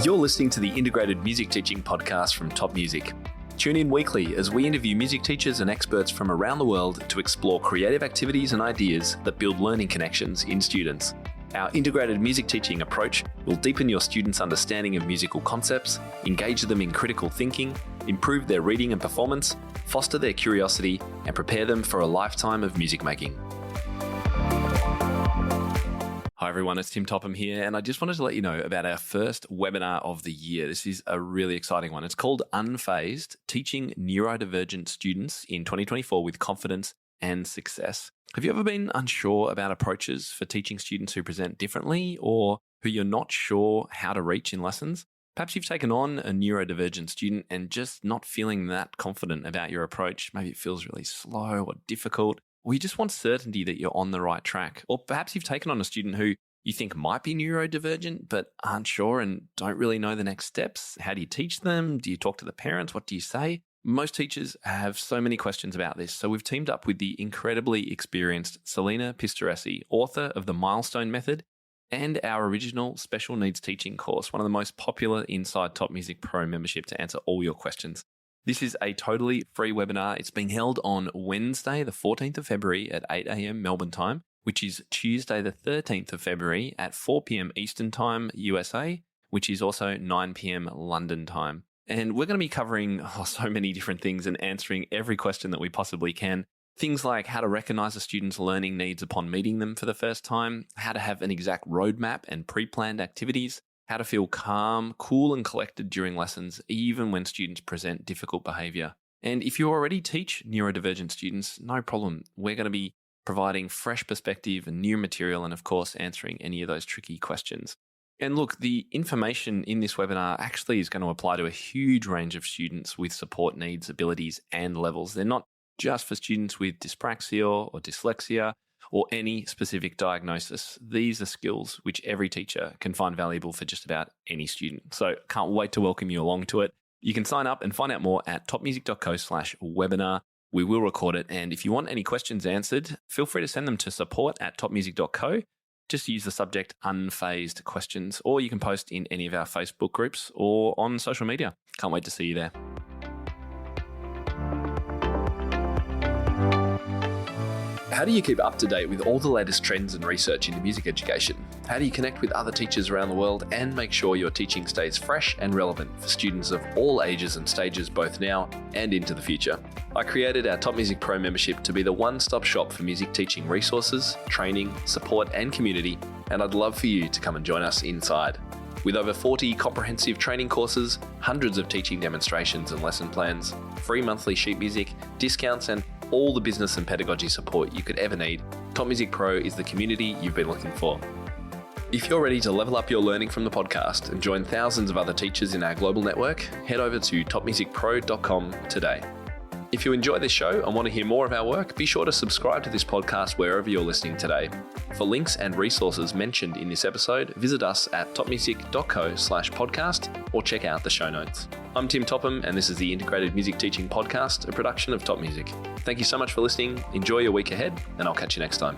You're listening to the Integrated Music Teaching Podcast from Top Music. Tune in weekly as we interview music teachers and experts from around the world to explore creative activities and ideas that build learning connections in students. Our integrated music teaching approach will deepen your students' understanding of musical concepts, engage them in critical thinking, improve their reading and performance, foster their curiosity, and prepare them for a lifetime of music making. Hi everyone, it's Tim Topham here, and I just wanted to let you know about our first webinar of the year. This is a really exciting one. It's called Unfazed, Teaching Neurodivergent Students in 2024 with Confidence and Success. Have you ever been unsure about approaches for teaching students who present differently or who you're not sure how to reach in lessons? Perhaps you've taken on a neurodivergent student and just not feeling that confident about your approach. Maybe it feels really slow or difficult. Or you just want certainty that you're on the right track. Or perhaps you've taken on a student who you think might be neurodivergent but aren't sure and don't really know the next steps. How do you teach them? Do you talk to the parents? What do you say? Most teachers have so many questions about this, so we've teamed up with the incredibly experienced Selena Pistoresi, author of the Milestone Method and our original special needs teaching course, one of the most popular inside Top Music Pro membership, to answer all your questions. This is a totally free webinar. It's being held on Wednesday, the 14th of February at 8 AM Melbourne time, which is Tuesday, the 13th of February at 4 PM Eastern time, USA, which is also 9 PM London time. And we're going to be covering so many different things and answering every question that we possibly can. Things like how to recognize a student's learning needs upon meeting them for the first time, how to have an exact roadmap and pre-planned activities, how to feel calm, cool and collected during lessons, even when students present difficult behavior. And if you already teach neurodivergent students, no problem. We're going to be providing fresh perspective and new material and, of course, answering any of those tricky questions. And look, the information in this webinar actually is going to apply to a huge range of students with support needs, abilities, and levels. They're not just for students with dyspraxia or dyslexia or any specific diagnosis. These are skills which every teacher can find valuable for just about any student. So can't wait to welcome you along to it. You can sign up and find out more at topmusic.co/webinar. We will record it. And if you want any questions answered, feel free to send them to support@topmusic.co. Just use the subject Unfazed questions, or you can post in any of our Facebook groups or on social media. Can't wait to see you there. How do you keep up to date with all the latest trends and research into music education? How do you connect with other teachers around the world and make sure your teaching stays fresh and relevant for students of all ages and stages, both now and into the future? I created our Top Music Pro membership to be the one-stop shop for music teaching resources, training, support and community, and I'd love for you to come and join us inside. With over 40 comprehensive training courses, hundreds of teaching demonstrations and lesson plans, free monthly sheet music, discounts and all the business and pedagogy support you could ever need, Top Music Pro is the community you've been looking for. If you're ready to level up your learning from the podcast and join thousands of other teachers in our global network, head over to topmusicpro.com today. If you enjoy this show and want to hear more of our work, be sure to subscribe to this podcast wherever you're listening today. For links and resources mentioned in this episode, visit us at topmusic.co/podcast or check out the show notes. I'm Tim Topham, and this is the Integrated Music Teaching Podcast, a production of Top Music. Thank you so much for listening. Enjoy your week ahead, and I'll catch you next time.